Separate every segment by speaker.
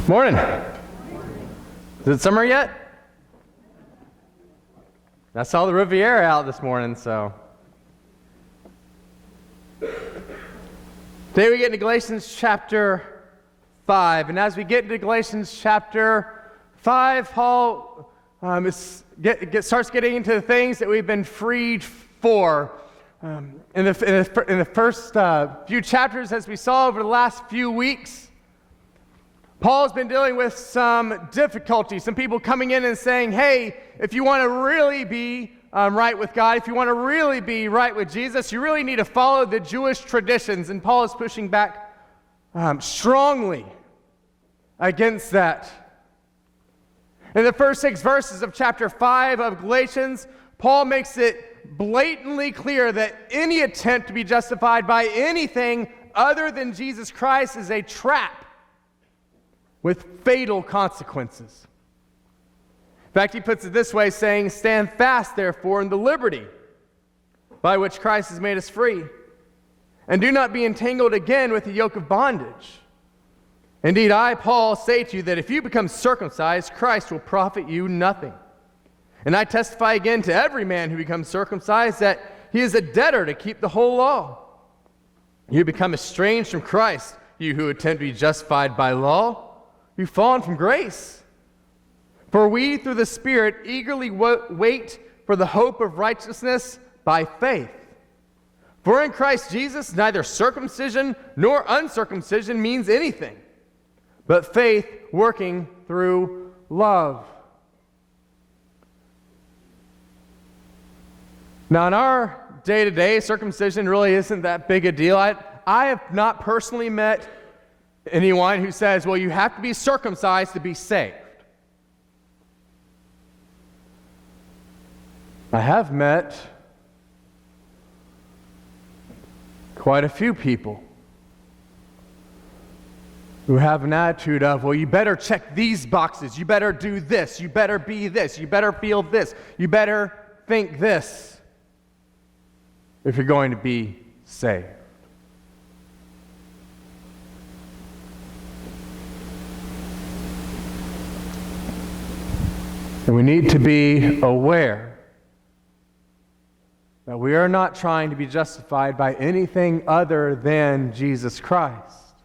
Speaker 1: Morning. Is it summer yet? I saw the Riviera out this morning, so. Today we get into Galatians chapter 5. And as we get into Galatians chapter 5, Paul starts getting into the things that we've been freed for. In the first few chapters, as we saw over the last few weeks, Paul's been dealing with some difficulty. Some people coming in and saying, hey, if you want to really be right with God, if you want to really be right with Jesus, you really need to follow the Jewish traditions. And Paul is pushing back strongly against that. In the first 6 verses of chapter 5 of Galatians, Paul makes it blatantly clear that any attempt to be justified by anything other than Jesus Christ is a trap with fatal consequences. In fact, he puts it this way, saying, "Stand fast, therefore, in the liberty by which Christ has made us free, and do not be entangled again with the yoke of bondage. Indeed, I, Paul, say to you that if you become circumcised, Christ will profit you nothing. And I testify again to every man who becomes circumcised that he is a debtor to keep the whole law. You become estranged from Christ, you who attempt to be justified by law. You've fallen from grace. For we, through the Spirit, eagerly wait for the hope of righteousness by faith. For in Christ Jesus, neither circumcision nor uncircumcision means anything, but faith working through love." Now, in our day-to-day, circumcision really isn't that big a deal. I have not personally met anyone who says, well, you have to be circumcised to be saved. I have met quite a few people who have an attitude of, well, you better check these boxes, you better do this, you better be this, you better feel this, you better think this if you're going to be saved. And we need to be aware that we are not trying to be justified by anything other than Jesus Christ,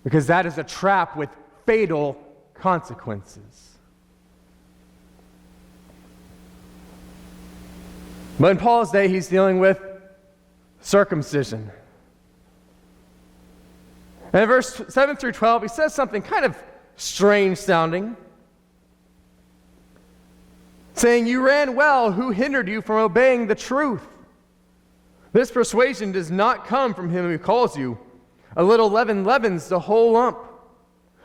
Speaker 1: because that is a trap with fatal consequences. But in Paul's day, he's dealing with circumcision. And in verse 7 through 12, he says something kind of strange sounding, saying, "You ran well. Who hindered you from obeying the truth? This persuasion does not come from him who calls you. A little leaven leavens the whole lump.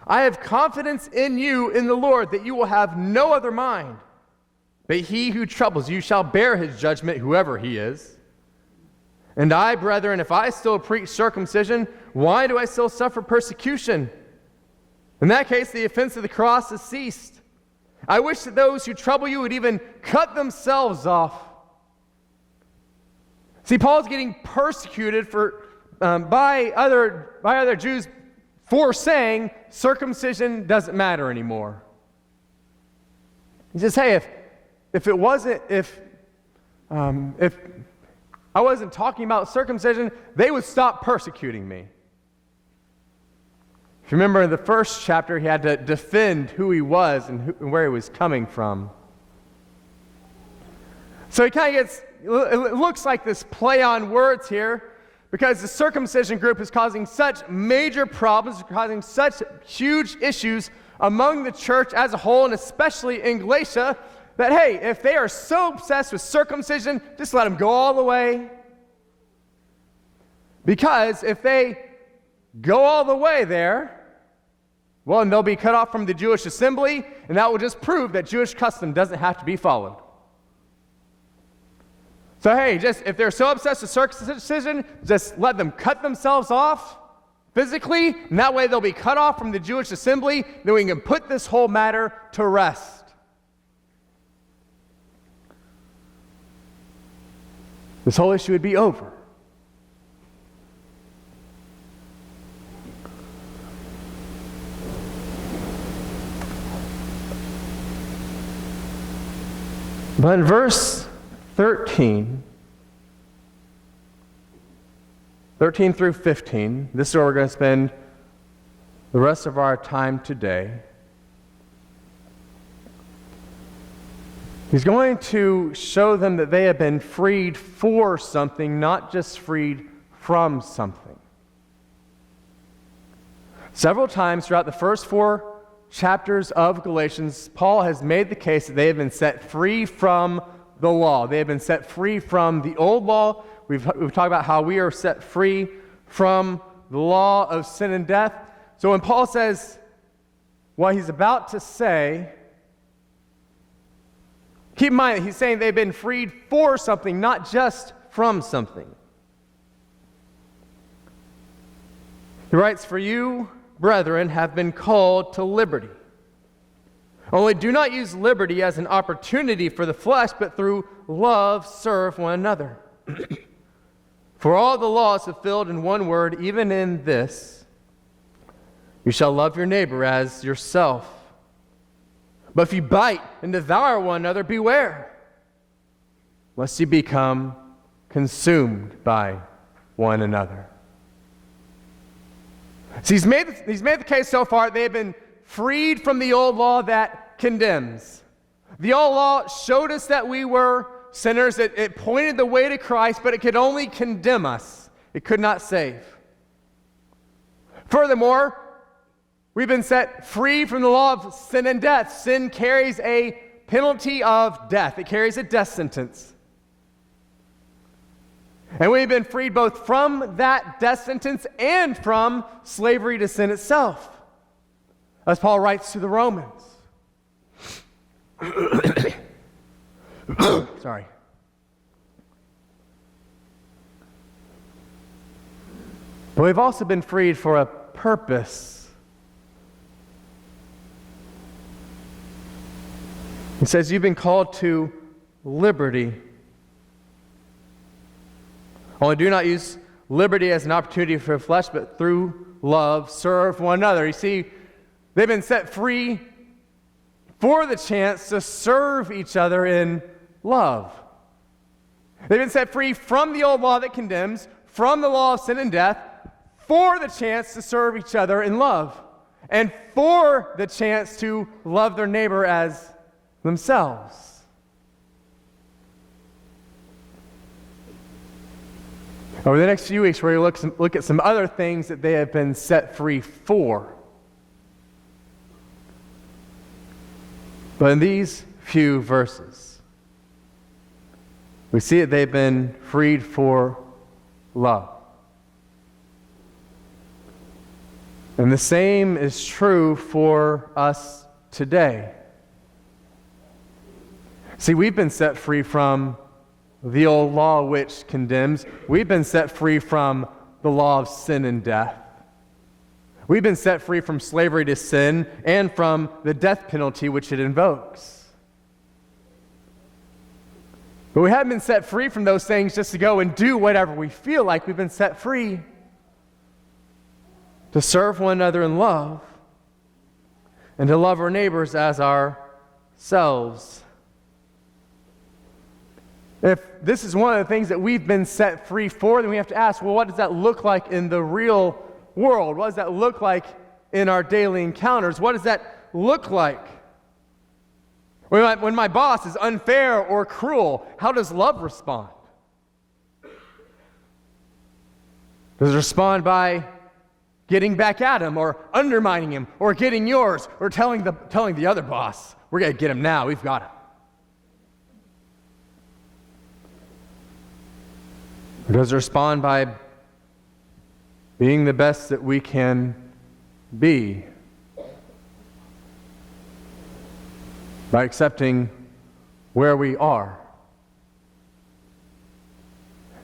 Speaker 1: I have confidence in you in the Lord that you will have no other mind. But he who troubles you shall bear his judgment, whoever he is. And I, brethren, if I still preach circumcision, why do I still suffer persecution? In that case, the offense of the cross has ceased. I wish that those who trouble you would even cut themselves off." See, Paul's getting persecuted by other Jews for saying circumcision doesn't matter anymore. He says, hey, if I wasn't talking about circumcision, they would stop persecuting me. If you remember in the first chapter, he had to defend who he was and where he was coming from. So he kind of it looks like this play on words here, because the circumcision group is causing such major problems, causing such huge issues among the church as a whole, and especially in Galatia, that, hey, if they are so obsessed with circumcision, just let them go all the way. Because if they go all the way there, well, and they'll be cut off from the Jewish assembly, and that will just prove that Jewish custom doesn't have to be followed. So, hey, if they're so obsessed with circumcision, just let them cut themselves off physically, and that way they'll be cut off from the Jewish assembly, then we can put this whole matter to rest. This whole issue would be over. But in verse 13 through 15, this is where we're going to spend the rest of our time today. He's going to show them that they have been freed for something, not just freed from something. Several times throughout the first 4 chapters of Galatians, Paul has made the case that they have been set free from the law. They have been set free from the old law. We've talked about how we are set free from the law of sin and death. So when Paul says what he's about to say, keep in mind that he's saying they've been freed for something, not just from something. He writes, "For you, brethren, have been called to liberty. Only do not use liberty as an opportunity for the flesh, but through love serve one another. For all the law is fulfilled in one word, even in this: you shall love your neighbor as yourself. But if you bite and devour one another, beware, lest you become consumed by one another." So he's made the case so far. They have been freed from the old law that condemns. The old law showed us that we were sinners. It pointed the way to Christ, but it could only condemn us. It could not save. Furthermore, we've been set free from the law of sin and death. Sin carries a penalty of death. It carries a death sentence. And we've been freed both from that death sentence and from slavery to sin itself, as Paul writes to the Romans. Sorry. But we've also been freed for a purpose. He says you've been called to liberty. Only do not use liberty as an opportunity for the flesh, but through love serve one another. You see, they've been set free for the chance to serve each other in love. They've been set free from the old law that condemns, from the law of sin and death, for the chance to serve each other in love, and for the chance to love their neighbor as themselves. Over the next few weeks, we're going to look at some other things that they have been set free for. But in these few verses, we see that they've been freed for love. And the same is true for us today. See, we've been set free from the old law which condemns. We've been set free from the law of sin and death. We've been set free from slavery to sin and from the death penalty which it invokes. But we haven't been set free from those things just to go and do whatever we feel like. We've been set free to serve one another in love and to love our neighbors as ourselves. If this is one of the things that we've been set free for, then we have to ask, well, what does that look like in the real world? What does that look like in our daily encounters? What does that look like? When my boss is unfair or cruel, how does love respond? Does it respond by getting back at him or undermining him or getting yours or telling the other boss, we're going to get him now, we've got him? Or does it respond by being the best that we can be? By accepting where we are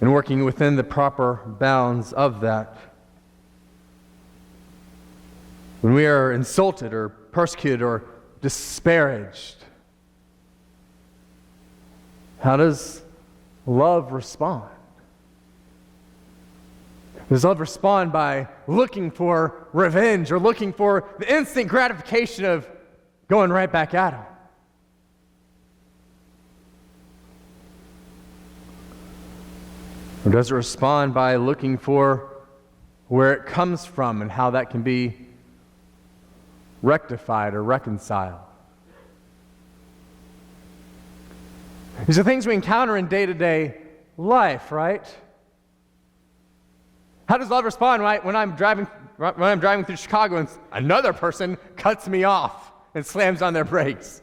Speaker 1: and working within the proper bounds of that. When we are insulted or persecuted or disparaged, how does love respond? Does love respond by looking for revenge or looking for the instant gratification of going right back at him? Or does it respond by looking for where it comes from and how that can be rectified or reconciled? These are things we encounter in day-to-day life, right? How does love respond, right, when I'm driving through Chicago and another person cuts me off and slams on their brakes?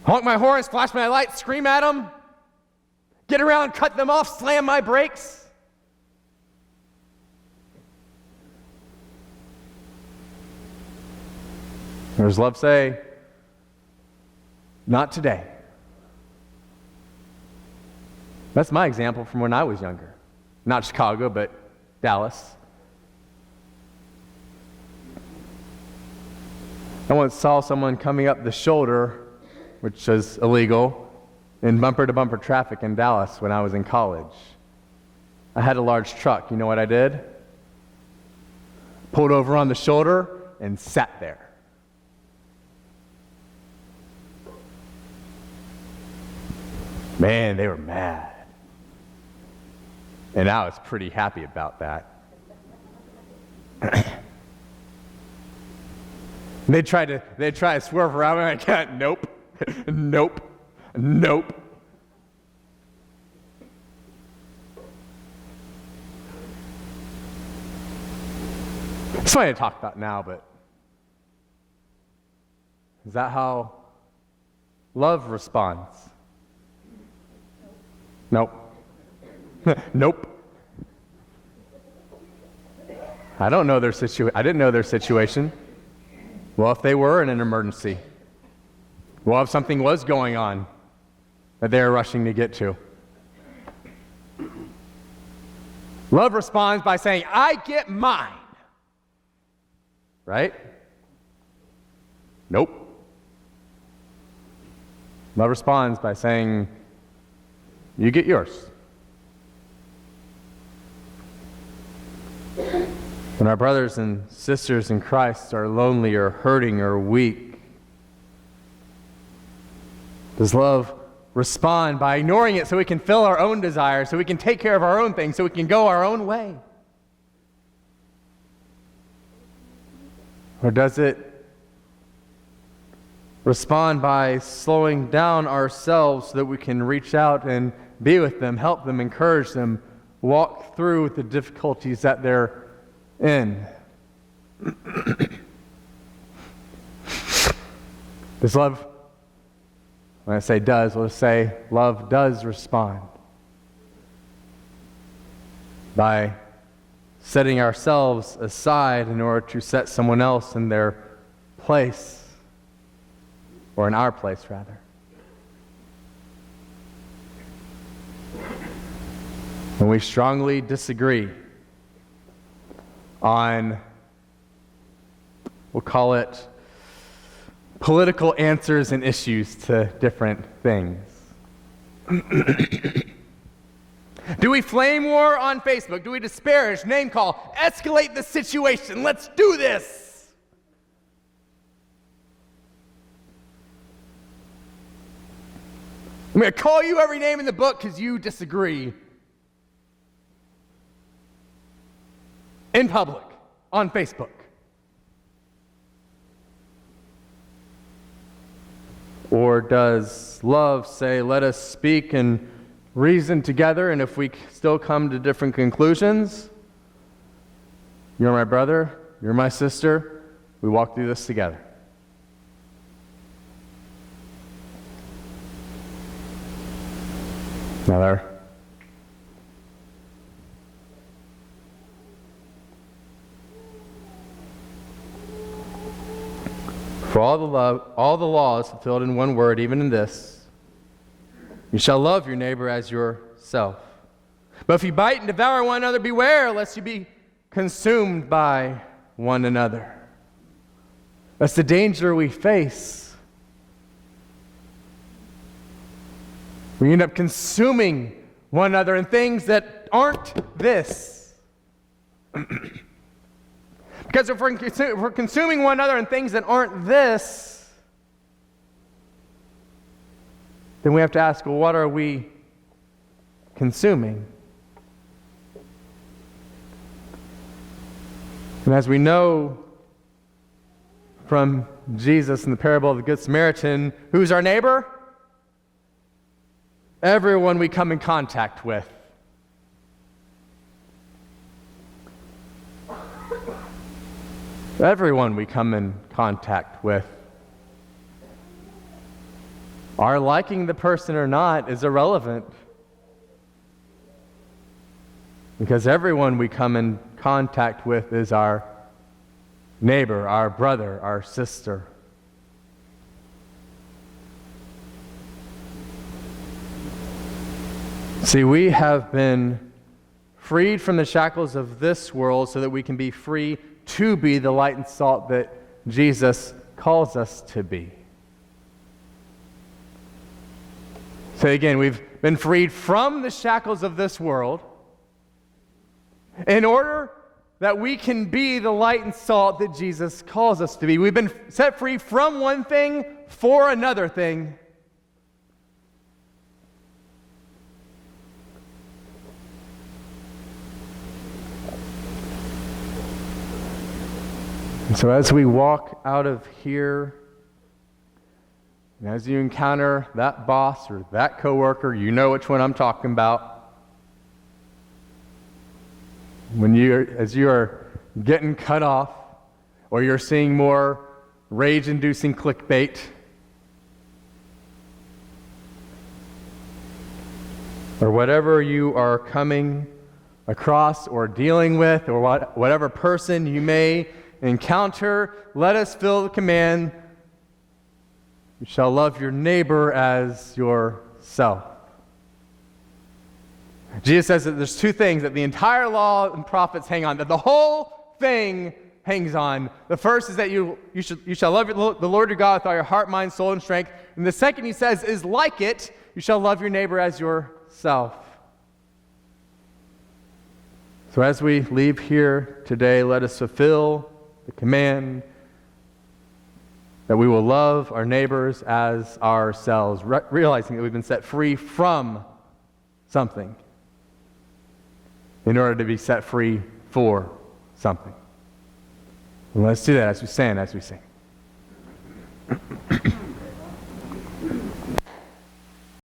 Speaker 1: Honk my horns, flash my lights, scream at them, get around, cut them off, slam my brakes? Or does love say, not today? That's my example from when I was younger. Not Chicago, but Dallas. I once saw someone coming up the shoulder, which is illegal, in bumper-to-bumper traffic in Dallas when I was in college. I had a large truck. You know what I did? Pulled over on the shoulder and sat there. Man, they were mad. And I was pretty happy about that. They tried to swerve around me, and I can't. Nope. Nope. Nope. It's funny to talk about now, but is that how love responds? Nope. Nope. I didn't know their situation. Well, if they were in an emergency, well, if something was going on that they were rushing to get to. Love responds by saying, I get mine. Right? Nope. Love responds by saying, you get yours. When our brothers and sisters in Christ are lonely or hurting or weak, does love respond by ignoring it so we can fill our own desires, so we can take care of our own things, so we can go our own way? Or does it respond by slowing down ourselves so that we can reach out and be with them, help them, encourage them, walk through the difficulties that they're in? Does love, when I say does, let's say love does respond by setting ourselves aside in order to set someone else in their place, or in our place, rather. When we strongly disagree on, we'll call it, political answers and issues to different things. Do we flame war on Facebook? Do we disparage, name call, escalate the situation? Let's do this! I'm going to call you every name in the book because you disagree. In public, on Facebook. Or does love say, let us speak and reason together, and if we still come to different conclusions, you're my brother, you're my sister, we walk through this together. Another. For all the laws fulfilled in one word, even in this, you shall love your neighbor as yourself. But if you bite and devour one another, beware lest you be consumed by one another. That's the danger we face. We end up consuming one another in things that aren't this. Because if we're consuming one another in things that aren't this, then we have to ask, well, what are we consuming? And as we know from Jesus in the parable of the Good Samaritan, who's our neighbor? Everyone we come in contact with. Everyone we come in contact with. Our liking the person or not is irrelevant, because everyone we come in contact with is our neighbor, our brother, our sister. See, we have been freed from the shackles of this world so that we can be free to be the light and salt that Jesus calls us to be. So again, we've been freed from the shackles of this world in order that we can be the light and salt that Jesus calls us to be. We've been set free from one thing for another thing. And so as we walk out of here, and as you encounter that boss or that coworker, you know which one I'm talking about. As you are getting cut off, or you're seeing more rage-inducing clickbait, or whatever you are coming across or dealing with, or whatever person you may encounter, let us feel the command, you shall love your neighbor as yourself. Jesus says that there's two things that the entire law and prophets hang on, that the whole thing hangs on. The first is that you shall love the Lord your God with all your heart, mind, soul, and strength. And the second, he says, is like it, you shall love your neighbor as yourself. So as we leave here today, let us fulfill the command that we will love our neighbors as ourselves, realizing that we've been set free from something in order to be set free for something. And let's do that as we stand, as we sing.